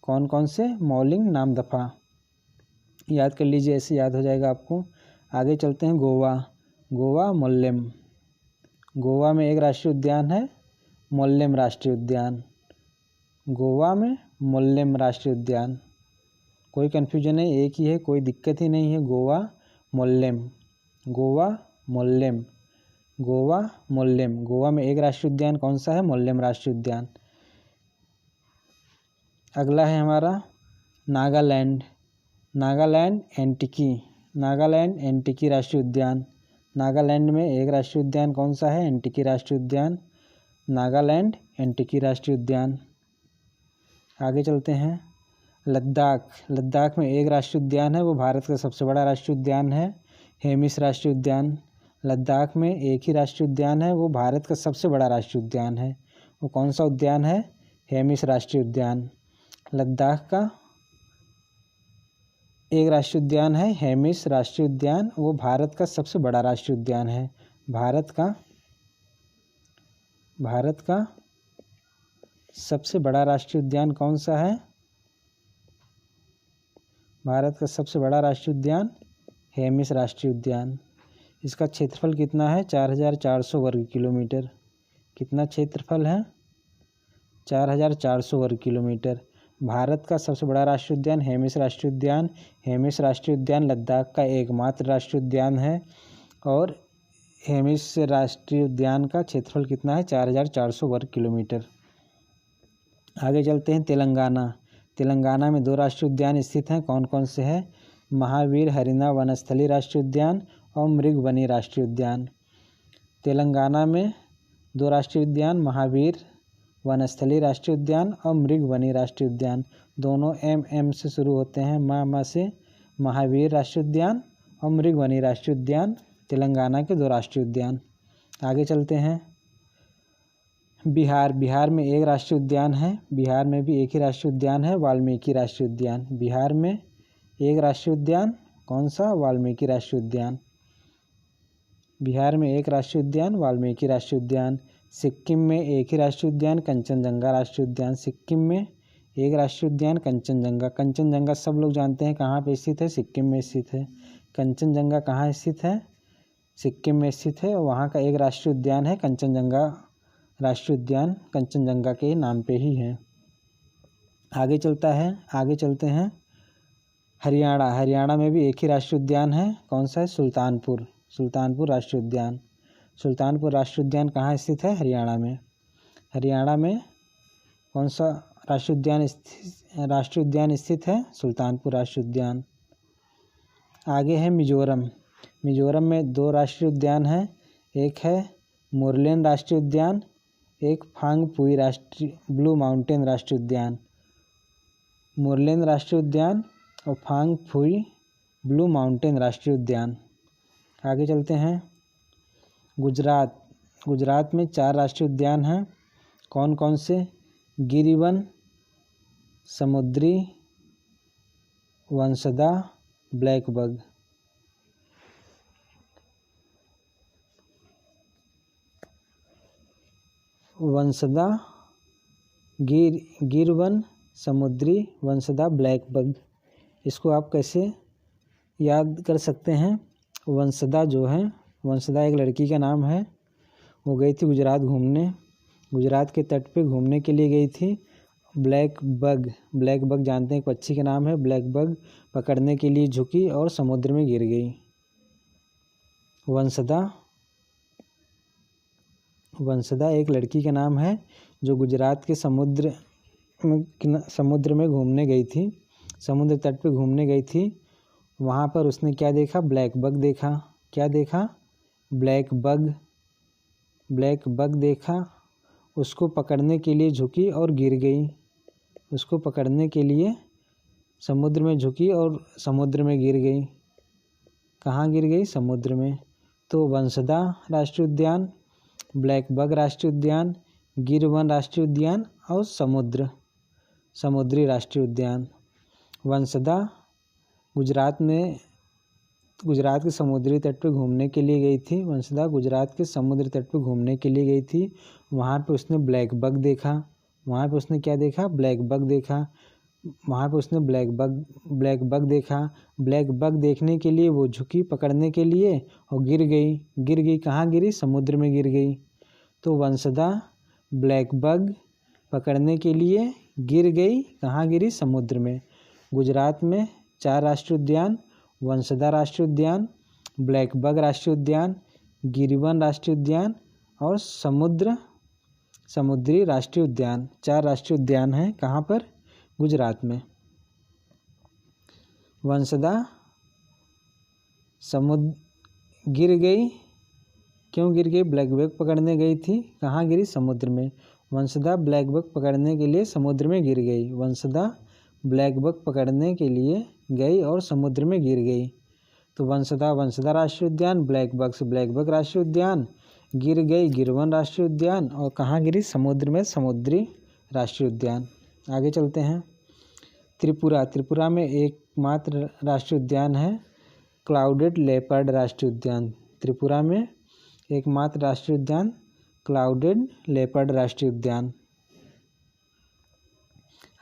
कौन कौन से? मौलिंग नामदफा। याद कर लीजिए, ऐसे याद हो जाएगा आपको। आगे चलते हैं गोवा मोल्लेम। गोवा में एक राष्ट्रीय उद्यान है मोल्लेम राष्ट्रीय उद्यान। गोवा में मोल्लेम राष्ट्रीय उद्यान, कोई कन्फ्यूजन नहीं, एक ही है, कोई दिक्कत ही नहीं है। गोवा मोल्लेम। गोवा में एक राष्ट्रीय उद्यान कौन सा है? मोल्लेम राष्ट्रीय उद्यान। अगला है हमारा नागालैंड एंटीकी राष्ट्रीय उद्यान। नागालैंड में एक राष्ट्रीय उद्यान कौन सा है? एंटीकी राष्ट्रीय उद्यान। नागालैंड एंटीकी राष्ट्रीय उद्यान। आगे चलते हैं लद्दाख में एक राष्ट्रीय उद्यान है, वो भारत का सबसे बड़ा राष्ट्रीय उद्यान है, हेमिस राष्ट्रीय उद्यान। लद्दाख में एक ही राष्ट्रीय उद्यान है, वो भारत का सबसे बड़ा राष्ट्रीय उद्यान है। वो कौन सा उद्यान है? हेमिस राष्ट्रीय उद्यान। लद्दाख का एक राष्ट्रीय उद्यान है हेमिस राष्ट्रीय उद्यान, वो भारत का सबसे बड़ा राष्ट्रीय उद्यान है। भारत का सबसे बड़ा राष्ट्रीय उद्यान कौन सा है? भारत का सबसे बड़ा राष्ट्रीय उद्यान हेमिस राष्ट्रीय उद्यान। इसका क्षेत्रफल कितना है? 4400 वर्ग किलोमीटर। कितना क्षेत्रफल है? 4400 वर्ग किलोमीटर। भारत का सबसे बड़ा राष्ट्रीय उद्यान हेमिस राष्ट्रीय उद्यान। हेमिस राष्ट्रीय उद्यान लद्दाख का एकमात्र राष्ट्रीय उद्यान है और हेमिस राष्ट्रीय उद्यान का क्षेत्रफल कितना है? 4400 वर्ग किलोमीटर। आगे चलते हैं तेलंगाना में 2 राष्ट्रीय उद्यान स्थित हैं। कौन कौन से हैं? महावीर हरिना वनस्थली राष्ट्रीय उद्यान और मृगवनी राष्ट्रीय उद्यान। तेलंगाना में 2 राष्ट्रीय उद्यान महावीर वनस्थली राष्ट्रीय उद्यान और मृगवनी राष्ट्रीय उद्यान, दोनों एम से शुरू होते हैं। मा से महावीर राष्ट्रीय उद्यान और मृगवनी राष्ट्रीय उद्यान तेलंगाना के 2 राष्ट्रीय उद्यान। आगे चलते हैं बिहार में एक राष्ट्रीय उद्यान है। बिहार में भी एक ही राष्ट्रीय उद्यान है, वाल्मीकि राष्ट्रीय उद्यान। बिहार में एक राष्ट्रीय उद्यान कौन सा? वाल्मीकि राष्ट्रीय उद्यान। बिहार में एक राष्ट्रीय उद्यान वाल्मीकि राष्ट्रीय उद्यान। सिक्किम में एक ही राष्ट्रीय उद्यान कंचनजंगा राष्ट्रीय उद्यान। सिक्किम में एक राष्ट्रीय उद्यान कंचनजंगा सब लोग जानते हैं कहाँ पे स्थित है? सिक्किम में स्थित है। कंचनजंगा कहाँ स्थित है? सिक्किम में स्थित है। वहाँ का एक राष्ट्रीय उद्यान है कंचनजंगा राष्ट्रीय उद्यान, कंचनजंगा के नाम पे ही है। आगे चलते हैं हरियाणा में भी एक ही राष्ट्रीय उद्यान है। कौन सा है? सुल्तानपुर राष्ट्रीय उद्यान। सुल्तानपुर राष्ट्रीय उद्यान कहाँ स्थित है? हरियाणा में कौन सा राष्ट्रीय उद्यान स्थित है? सुल्तानपुर राष्ट्रीय उद्यान। आगे है मिजोरम में 2 राष्ट्रीय उद्यान हैं। एक है मुरलेन राष्ट्रीय उद्यान, एक फांगपुई ब्लू माउंटेन राष्ट्रीय उद्यान। मुरलेन राष्ट्रीय उद्यान और फांगपुई ब्लू माउंटेन राष्ट्रीय उद्यान। आगे चलते हैं गुजरात में 4 राष्ट्रीय उद्यान हैं। कौन कौन से? गिरिवन, समुद्री वंशदा, ब्लैकबग। वंशदा गिरवन, समुद्री वंशदा, ब्लैकबग। इसको आप कैसे याद कर सकते हैं। वंशदा जो है, वंशदा एक लड़की का नाम है। वो गई थी गुजरात घूमने, गुजरात के तट पे घूमने के लिए गई थी। ब्लैक बग जानते हैं, एक पक्षी का नाम है। ब्लैक बग पकड़ने के लिए झुकी और समुद्र में गिर गई। वंशदा एक लड़की का नाम है जो गुजरात के समुद्र में घूमने गई थी, समुद्र तट पे घूमने गई थी। वहाँ पर उसने क्या देखा? ब्लैक बग देखा। क्या देखा? ब्लैक बग देखा। उसको पकड़ने के लिए झुकी और गिर गई। उसको पकड़ने के लिए समुद्र में झुकी और समुद्र में गिर गई। कहाँ गिर गई? समुद्र में। तो वंशदा राष्ट्रीय उद्यान, ब्लैक बग राष्ट्रीय उद्यान, गिर वन राष्ट्रीय उद्यान और समुद्री राष्ट्रीय उद्यान। वंशदा गुजरात के समुद्री तट पर घूमने के लिए गई थी। वंशदा गुजरात के समुद्र तट पर घूमने के लिए गई थी। वहाँ पे उसने ब्लैक बग देखा। वहाँ पे उसने क्या देखा? ब्लैक बग देखा। वहाँ पे उसने ब्लैक बग देखा। ब्लैक बग देखने के लिए वो झुकी पकड़ने के लिए और गिर गई। कहाँ गिरी? समुद्र में गिर गई। तो वंशदा ब्लैक बग पकड़ने के लिए गिर गई। कहाँ गिरी? समुद्र में। गुजरात में 4 राष्ट्रीय उद्यान, वंशदा राष्ट्रीय उद्यान, ब्लैक बग राष्ट्रीय उद्यान, गिरिवन राष्ट्रीय उद्यान और समुद्री राष्ट्रीय उद्यान। 4 राष्ट्रीय उद्यान हैं। कहाँ पर? गुजरात में। वंशदा गिर गई। क्यों गिर गई? ब्लैक बग पकड़ने गई थी। कहाँ गिरी? समुद्र में। वंशदा ब्लैक बग पकड़ने के लिए समुद्र में गिर गई। वंशदा ब्लैक बग पकड़ने के लिए गई और समुद्र में गिर गई। तो वंशदा राष्ट्रीय उद्यान, ब्लैक बग राष्ट्रीय उद्यान, गिर गई गिरवन राष्ट्रीय उद्यान और कहाँ गिरी? समुद्र में, समुद्री राष्ट्रीय उद्यान। आगे चलते हैं। त्रिपुरा में एकमात्र राष्ट्रीय उद्यान है क्लाउडेड लेपर्ड राष्ट्रीय उद्यान। त्रिपुरा में एकमात्र राष्ट्रीय उद्यान क्लाउडेड लेपर्ड राष्ट्रीय उद्यान।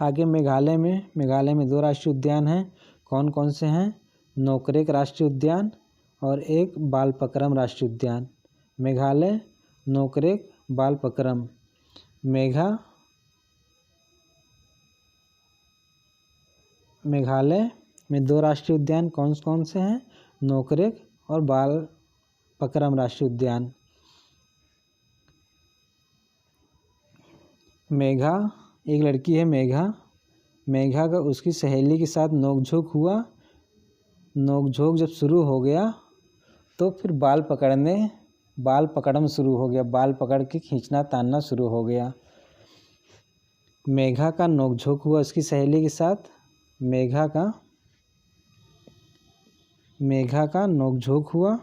आगे मेघालय में 2 राष्ट्रीय उद्यान हैं। कौन कौन से हैं? नोकरेक राष्ट्रीय उद्यान और एक बालपक्रम राष्ट्रीय उद्यान। मेघालय, नोकरेक, बालपक्रम। मेघालय में 2 राष्ट्रीय उद्यान कौन कौन से हैं? नोकरेक और बालपक्रम राष्ट्रीय उद्यान। मेघा, एक लड़की है मेघा का उसकी सहेली के साथ नोकझोंक हुआ। नोकझोंक जब शुरू हो गया तो फिर बाल पकड़म शुरू हो गया। बाल पकड़ के खींचना तानना शुरू हो गया। मेघा का नोकझोंक हुआ उसकी सहेली के साथ। मेघा का नोकझोंक हुआ।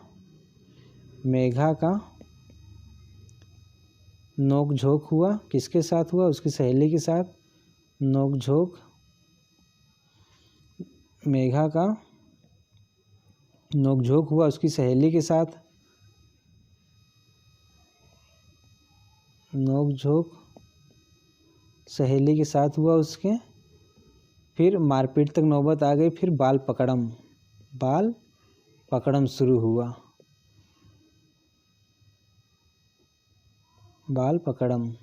मेघा का नोकझोंक हुआ किसके साथ हुआ? उसकी सहेली के साथ। नोकझोंक, मेघा का नोकझोंक हुआ उसकी सहेली के साथ। नोकझोंक सहेली के साथ हुआ उसके। फिर मारपीट तक नौबत आ गई। फिर बाल पकड़म शुरू हुआ। बाल पकड़म,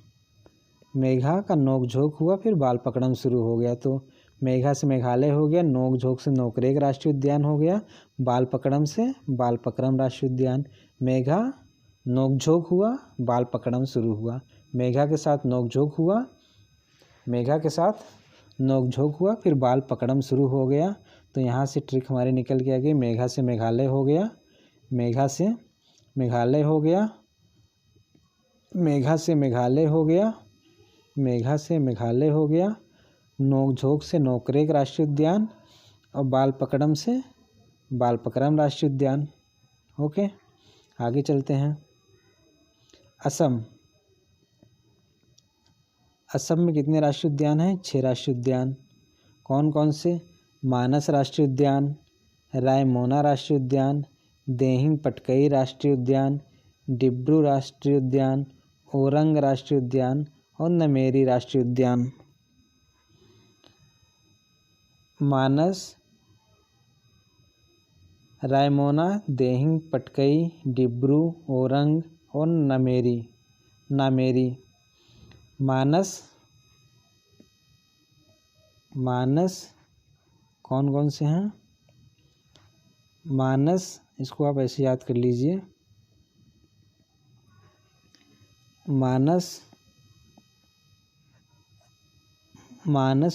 मेघा का नोकझोंक हुआ फिर बाल पकड़म शुरू हो गया। तो मेघा से मेघालय हो गया, नोकझोंक से नोकरेक राष्ट्रीय उद्यान हो गया, बाल पकड़म से बाल पकड़म राष्ट्रीय उद्यान। मेघा नोकझोंक हुआ, बाल पकड़म शुरू हुआ। मेघा के साथ नोकझोंक हुआ फिर बाल पकड़म शुरू हो गया। तो यहाँ से ट्रिक हमारी निकल के आ गई। मेघा से मेघालय हो गया, मेघा से मेघालय हो गया, मेघा से मेघालय हो गया, मेघा से मेघालय हो गया, नोकझोंक से नोकरेक राष्ट्रीय उद्यान और बाल पकड़म से बाल पकड़म राष्ट्रीय उद्यान। ओके, आगे चलते हैं। असम में कितने राष्ट्रीय उद्यान हैं? 6 राष्ट्रीय उद्यान। कौन कौन से? मानस राष्ट्रीय उद्यान, रायमोना राष्ट्रीय उद्यान, देहिंग पटकई राष्ट्रीय उद्यान, डिब्रू राष्ट्रीय उद्यान, ओरंग राष्ट्रीय उद्यान और नमेरी राष्ट्रीय उद्यान। मानस रायमोना, देहिंग पटकई, डिब्रू, ओरंग और नामेरी। मानस कौन कौन से हैं? मानस, इसको आप ऐसे याद कर लीजिए, मानस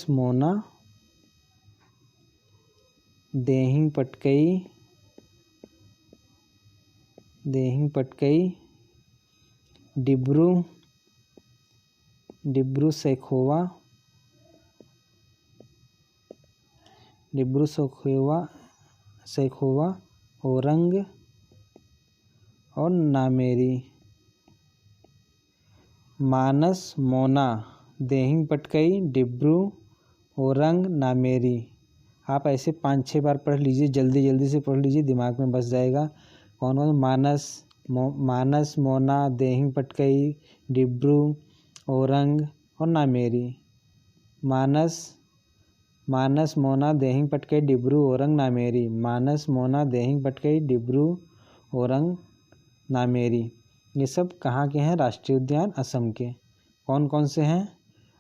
मोना, देहिंग पटकई, डिब्रू सैखोवा, ओरंग और नामेरी। मानस, मोना, देहिंग पटकई, डिब्रू, ओरंग, नामेरी। आप ऐसे 5-6 बार पढ़ लीजिए, जल्दी जल्दी से पढ़ लीजिए, दिमाग में बस जाएगा। कौन कौन? मानस, मोना, देहिंग पटकई, डिब्रू, ओरंग और नामेरी। मानस मोना, देहिंग पटकई, डिब्रू, ओरंग, नामेरी। मानस मोना, देहिंग पटकई, डिब्रू, ओरंग, नामेरी। ये सब कहाँ के हैं? राष्ट्रीय उद्यान असम के। कौन कौन से हैं?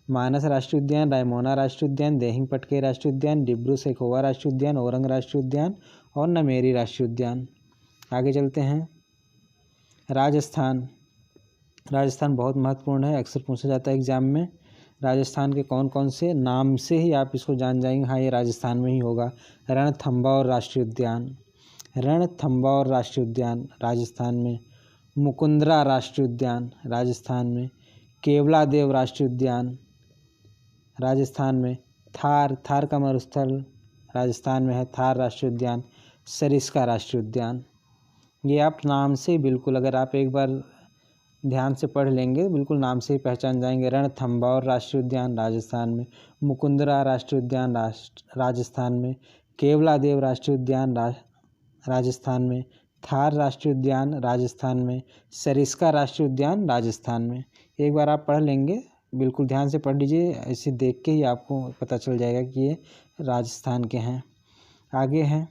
मानस राष्ट्रीय उद्यान, रायमोना राष्ट्रीय उद्यान, देहिंग पटकई राष्ट्रीय उद्यान, डिब्रू सैखोवा राष्ट्रीय उद्यान, ओरंग राष्ट्रीय उद्यान और नामेरी राष्ट्रीय उद्यान। आगे चलते हैं। राजस्थान बहुत महत्वपूर्ण है, अक्सर पूछा जाता है एग्जाम में। राजस्थान के कौन कौन से? नाम से ही आप इसको जान जाएंगे, हाँ ये राजस्थान में ही होगा। रणथंभौर राष्ट्रीय उद्यान राजस्थान में। मुकुंदरा राष्ट्रीय उद्यान राजस्थान में। केवलादेव राष्ट्रीय उद्यान राजस्थान में। थार का मरुस्थल राजस्थान में है, थार राष्ट्रीय उद्यान। सरिस्का राष्ट्रीय उद्यान। ये आप नाम से बिल्कुल, अगर आप एक बार ध्यान से पढ़ लेंगे, बिल्कुल नाम से ही पहचान जाएंगे। रणथंभौर राष्ट्रीय उद्यान राजस्थान में। मुकुंदरा राष्ट्रीय उद्यान राजस्थान में। केवलादेव राष्ट्रीय उद्यान राजस्थान में। थार राष्ट्रीय उद्यान राजस्थान में। सरिस्का राष्ट्रीय उद्यान राजस्थान में। एक बार आप पढ़ लेंगे, बिल्कुल ध्यान से पढ़ लीजिए, ऐसे देख के ही आपको पता चल जाएगा कि ये राजस्थान के हैं। आगे हैं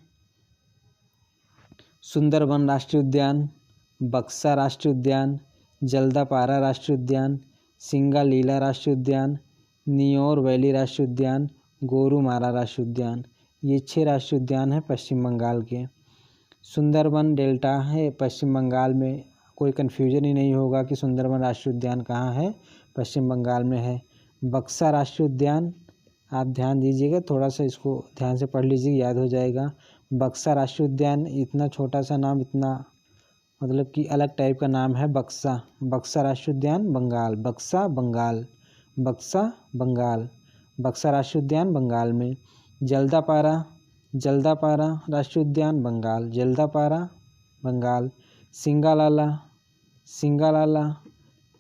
सुंदरबन राष्ट्रीय उद्यान, बक्सा राष्ट्रीय उद्यान, जल्दापारा राष्ट्रीय उद्यान, सिंगालीला राष्ट्रीय उद्यान, नियोर वैली राष्ट्रीय उद्यान, गोरुमारा राष्ट्रीय उद्यान। ये 6 राष्ट्रीय उद्यान हैं पश्चिम बंगाल के। सुंदरबन डेल्टा है पश्चिम बंगाल में, कोई कन्फ्यूजन ही नहीं होगा कि सुंदरबन राष्ट्रीय उद्यान कहाँ है, पश्चिम बंगाल में है। बक्सा राष्ट्रीय उद्यान, आप ध्यान दीजिएगा, थोड़ा सा इसको ध्यान से पढ़ लीजिए, याद हो जाएगा। बक्सा राष्ट्रीय उद्यान, इतना छोटा सा नाम, इतना मतलब कि अलग टाइप का नाम है बक्सा राष्ट्रीय उद्यान बंगाल। बक्सा राष्ट्रीय उद्यान बंगाल में। जल्दापारा राष्ट्रीय उद्यान बंगाल, जल्दापारा बंगाल। सिंगालाला,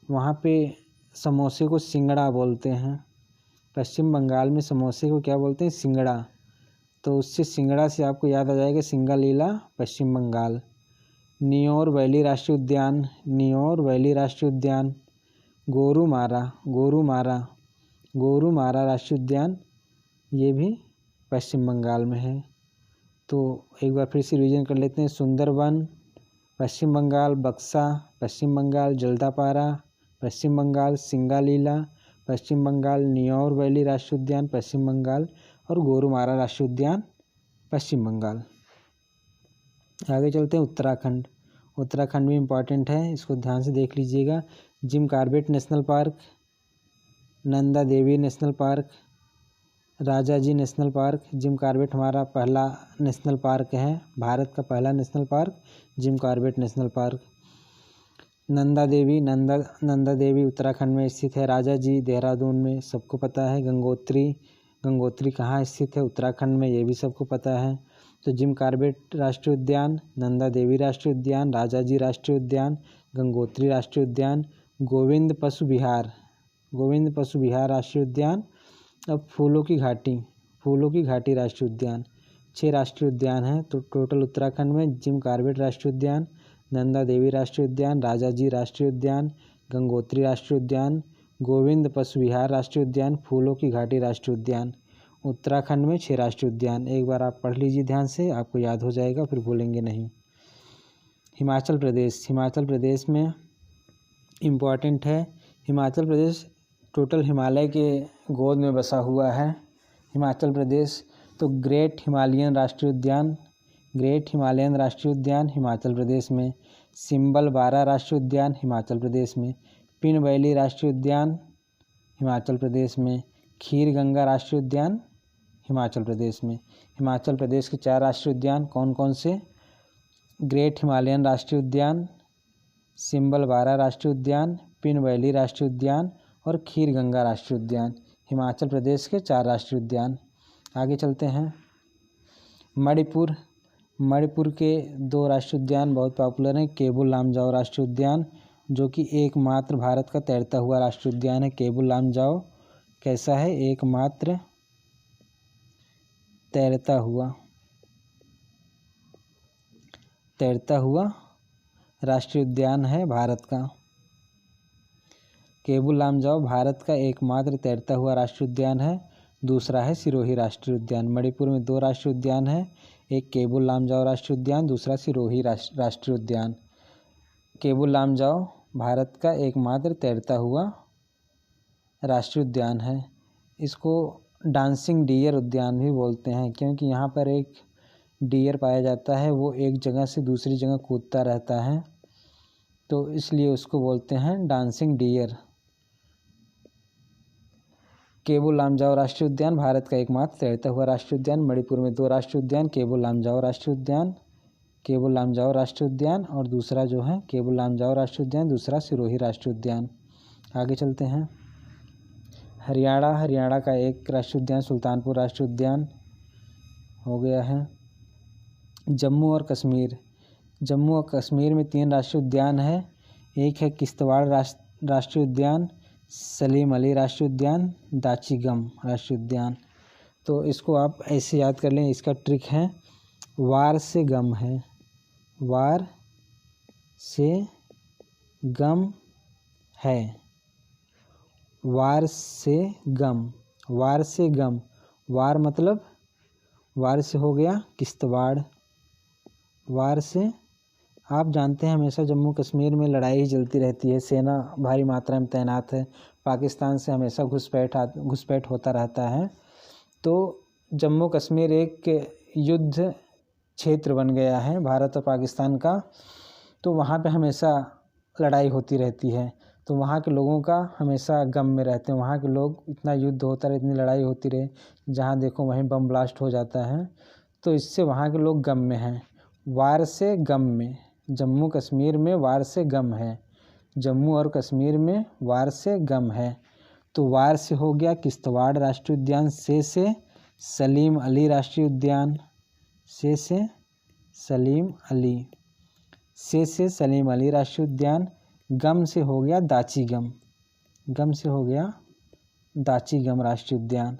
वहाँ पे समोसे को सिंगड़ा बोलते हैं। पश्चिम बंगाल में समोसे को क्या बोलते हैं? सिंगड़ा। तो उससे सिंगड़ा से आपको याद आ जाएगा सिंगालीला पश्चिम बंगाल। नियोर वैली राष्ट्रीय उद्यान। गोरुमारा राष्ट्रीय उद्यान, ये भी पश्चिम बंगाल में है। तो एक बार फिर से रिवीजन कर लेते हैं। सुंदरबन पश्चिम बंगाल, बक्सा पश्चिम बंगाल, जल्दापारा पश्चिम बंगाल, सिंगालीला पश्चिम बंगाल, नियोर वैली राष्ट्रीय उद्यान पश्चिम बंगाल और गोरुमारा राष्ट्रीय उद्यान पश्चिम बंगाल। आगे चलते हैं उत्तराखंड भी इम्पॉर्टेंट है, इसको ध्यान से देख लीजिएगा। Jim Corbett National Park, Nanda Devi National Park, Rajaji National park. Jim Corbett हमारा पहला नेशनल पार्क है, भारत का पहला national park Jim Corbett National Park. Nanda Devi Uttarakhand में स्थित है। राजाजी देहरादून में, सबको पता है। गंगोत्री कहाँ स्थित है? उत्तराखंड में, ये भी सबको पता है। तो जिम कॉर्बेट राष्ट्रीय उद्यान, नंदा देवी राष्ट्रीय उद्यान, राजाजी राष्ट्रीय उद्यान, गंगोत्री राष्ट्रीय उद्यान, गोविंद पशु विहार राष्ट्रीय उद्यान। अब फूलों की घाटी राष्ट्रीय उद्यान। 6 राष्ट्रीय उद्यान हैं तो टोटल उत्तराखंड में। जिम कॉर्बेट राष्ट्रीय उद्यान, नंदा देवी राष्ट्रीय उद्यान, राजाजी राष्ट्रीय उद्यान, गंगोत्री राष्ट्रीय उद्यान, गोविंद पशु विहार राष्ट्रीय उद्यान, फूलों की घाटी राष्ट्रीय उद्यान। उत्तराखंड में 6 राष्ट्रीय उद्यान। एक बार आप पढ़ लीजिए ध्यान से, आपको याद हो जाएगा, फिर भूलेंगे नहीं। हिमाचल प्रदेश में इम्पॉर्टेंट है। हिमाचल प्रदेश टोटल हिमालय के गोद में बसा हुआ है हिमाचल प्रदेश। तो ग्रेट हिमालयन राष्ट्रीय उद्यान हिमाचल प्रदेश में। सिंबल बारा राष्ट्रीय उद्यान हिमाचल प्रदेश में। पिन वैली राष्ट्रीय उद्यान हिमाचल प्रदेश में। खीर गंगा राष्ट्रीय उद्यान हिमाचल प्रदेश में। हिमाचल प्रदेश के 4 राष्ट्रीय उद्यान कौन कौन से? ग्रेट हिमालयन राष्ट्रीय उद्यान, सिंबल बारा राष्ट्रीय उद्यान, पिन वैली राष्ट्रीय उद्यान और खीर गंगा राष्ट्रीय उद्यान। हिमाचल प्रदेश के 4 राष्ट्रीय उद्यान। आगे चलते हैं। मणिपुर के 2 राष्ट्रीय उद्यान बहुत पॉपुलर हैं। केबुल लामजाओ राष्ट्रीय उद्यान, जो कि एकमात्र भारत का तैरता हुआ राष्ट्रीय उद्यान है। केबुल लामजाओ कैसा है? एकमात्र तैरता हुआ राष्ट्रीय उद्यान है भारत का। केबुल लामजाओ भारत का एकमात्र तैरता हुआ राष्ट्रीय उद्यान है। दूसरा है सिरोही राष्ट्रीय उद्यान। मणिपुर में 2 राष्ट्रीय उद्यान हैं, एक केबुल लामजाओ राष्ट्रीय उद्यान, दूसरा सिरोही राष्ट्रीय उद्यान। केबुल लामजाओ भारत का एकमात्र तैरता हुआ राष्ट्रीय उद्यान है। इसको डांसिंग डियर उद्यान भी बोलते हैं, क्योंकि यहाँ पर एक डियर पाया जाता है, वो एक जगह से दूसरी जगह कूदता रहता है, तो इसलिए उसको बोलते हैं डांसिंग डियर। केबुल लामजाओ राष्ट्रीय उद्यान भारत का एकमात्र तैरता हुआ राष्ट्रीय उद्यान। मणिपुर में 2 राष्ट्रीय उद्यान, केबुल लामजाओ राष्ट्रीय उद्यान और दूसरा जो है केबुल लामजाओ राष्ट्रीय उद्यान, दूसरा सिरोही राष्ट्रीय उद्यान। आगे चलते हैं। हरियाणा का एक राष्ट्रीय उद्यान सुल्तानपुर राष्ट्रीय उद्यान हो गया है। जम्मू और कश्मीर में 3 राष्ट्रीय उद्यान है। एक है किश्तवाड़ राष्ट्रीय उद्यान, सलीम अली राष्ट्रीय उद्यान, दाची-गम राष्ट्रीय उद्यान। तो इसको आप ऐसे याद कर लें, इसका ट्रिक है वार से गम है, वार से गम है, वार से गम, वार से गम। वार मतलब वार से हो गया किश्तवाड़, वार से आप जानते हैं हमेशा जम्मू कश्मीर में लड़ाई ही चलती रहती है, सेना भारी मात्रा में तैनात है, पाकिस्तान से हमेशा घुसपैठ होता रहता है। तो जम्मू कश्मीर एक युद्ध क्षेत्र बन गया है भारत और पाकिस्तान का, तो वहाँ पे हमेशा लड़ाई होती रहती है, तो वहाँ के लोगों का हमेशा गम में रहते हैं। वहाँ के लोग इतना युद्ध होता रहे, इतनी लड़ाई होती रहे, जहाँ देखो वहीं बम ब्लास्ट हो जाता है, तो इससे वहाँ के लोग गम में हैं। वार से गम में, जम्मू कश्मीर में वार से गम है, जम्मू और कश्मीर में वार से गम है। तो वार से हो गया किश्तवाड़ राष्ट्रीय उद्यान, से सलीम अली राष्ट्रीय उद्यान, से सलीम अली, से सलीम अली राष्ट्रीय उद्यान। गम से हो गया दाची-गम, गम से हो गया दाची-गम राष्ट्रीय उद्यान।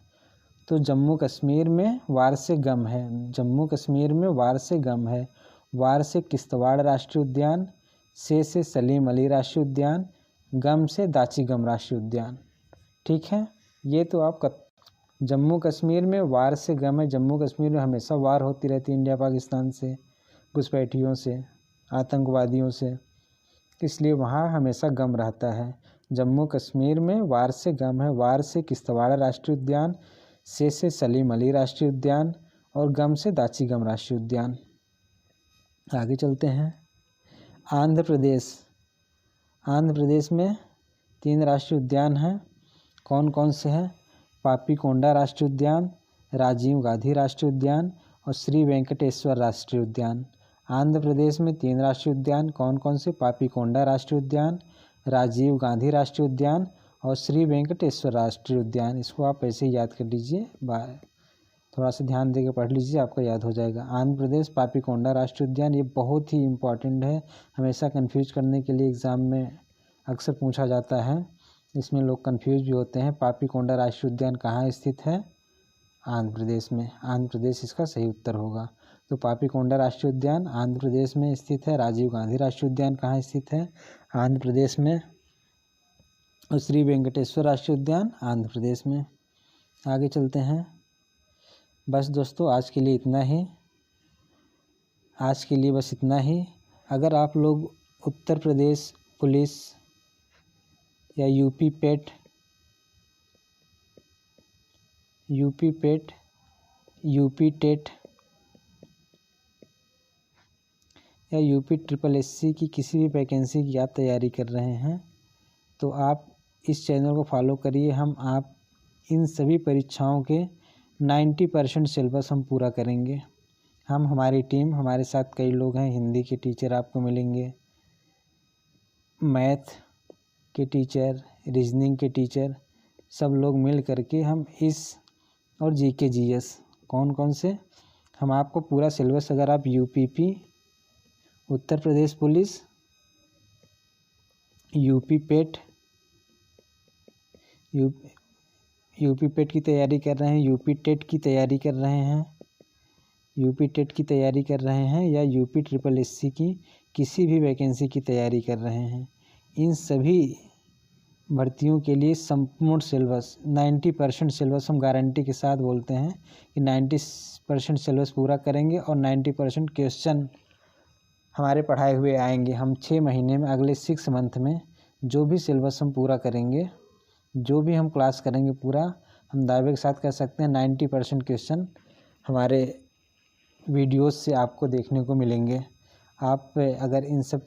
तो जम्मू कश्मीर में वार से गम है, जम्मू कश्मीर में वार से गम है। वार से किश्तवाड़ राष्ट्रीय उद्यान, से सलीम अली राष्ट्रीय उद्यान, गम से दाची-गम राष्ट्रीय उद्यान। ठीक है, ये तो आप जम्मू कश्मीर में वार से गम है। जम्मू कश्मीर में हमेशा वार होती रहती है इंडिया पाकिस्तान से, घुसपैठियों से, आतंकवादियों से, इसलिए वहाँ हमेशा गम रहता है। जम्मू कश्मीर में वार से गम है। वार से किश्तवाड़ राष्ट्रीय उद्यान, से सलीम अली राष्ट्रीय उद्यान और गम से दाची-गम राष्ट्रीय उद्यान। आगे चलते हैं। आंध्र प्रदेश में 3 राष्ट्रीय उद्यान हैं। कौन कौन से हैं? पापी-कोंडा राष्ट्रीय उद्यान, राजीव गांधी राष्ट्रीय उद्यान और श्री वेंकटेश्वर राष्ट्रीय उद्यान। आंध्र प्रदेश में 3 राष्ट्रीय उद्यान कौन कौन से? पापी-कोंडा राष्ट्रीय उद्यान, राजीव गांधी राष्ट्रीय उद्यान और श्री वेंकटेश्वर राष्ट्रीय उद्यान। इसको आप ऐसे ही याद कर लीजिए, थोड़ा सा ध्यान देकर पढ़ लीजिए, आपको याद हो जाएगा। आंध्र प्रदेश पापी-कोंडा राष्ट्रीय उद्यान, ये बहुत ही इम्पॉर्टेंट है, हमेशा कंफ्यूज करने के लिए एग्ज़ाम में अक्सर पूछा जाता है, इसमें लोग कंफ्यूज भी होते हैं। पापी-कोंडा राष्ट्रीय उद्यान कहाँ स्थित है? आंध्र प्रदेश में। आंध्र प्रदेश इसका सही उत्तर होगा। तो पापी-कोंडा राष्ट्रीय उद्यान आंध्र प्रदेश में स्थित है। राजीव गांधी राष्ट्रीय उद्यान कहाँ स्थित है? आंध्र प्रदेश में। और श्री वेंकटेश्वर राष्ट्रीय उद्यान आंध्र प्रदेश में। आगे चलते हैं। बस दोस्तों, आज के लिए बस इतना ही। अगर आप लोग उत्तर प्रदेश पुलिस या यूपी पेट यूपी टेट या यूपी SSS की किसी भी वैकेंसी की आप तैयारी कर रहे हैं तो आप इस चैनल को फॉलो करिए। हम आप इन सभी परीक्षाओं के 90% सिलेबस हम पूरा करेंगे। हमारी टीम, हमारे साथ कई लोग हैं। हिंदी के टीचर आपको मिलेंगे, मैथ के टीचर, रीजनिंग के टीचर, सब लोग मिल करके हम और GK GS कौन से हम आपको पूरा सिलेबस, अगर आप UPP Uttar Pradesh police, UP पेट की तैयारी कर रहे हैं, यूपी टेट की तैयारी कर रहे हैं या यूपी SSS की किसी भी वैकेंसी की तैयारी कर रहे हैं, इन सभी भर्तियों के लिए संपूर्ण सिलेबस 90% सिलेबस हम गारंटी के साथ बोलते हैं कि 90% सिलेबस पूरा करेंगे और 90% क्वेश्चन हमारे पढ़ाए हुए आएंगे। हम 6 महीने में, अगले 6 मंथ में जो भी सिलेबस हम पूरा करेंगे, जो भी हम क्लास करेंगे पूरा, हम दावे के साथ कह सकते हैं 90% क्वेश्चन हमारे वीडियोस से आपको देखने को मिलेंगे। आप अगर इन सब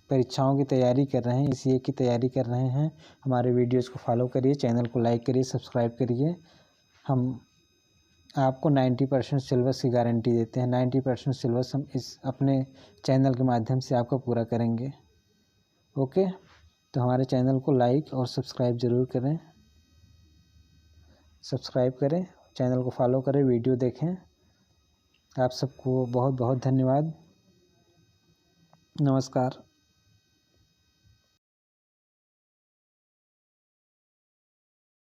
परीक्षाओं की तैयारी कर रहे हैं, CA की तैयारी कर रहे हैं, हमारे वीडियोस को फॉलो करिए, चैनल को लाइक करिए, सब्सक्राइब करिए। हम आपको 90% सिलेबस की गारंटी देते हैं। 90% सिलेबस हम इस अपने चैनल के माध्यम से आपका पूरा करेंगे। ओके, तो हमारे चैनल को लाइक और सब्सक्राइब ज़रूर करें। चैनल को फॉलो करें, वीडियो देखें। आप सबको बहुत बहुत धन्यवाद। नमस्कार।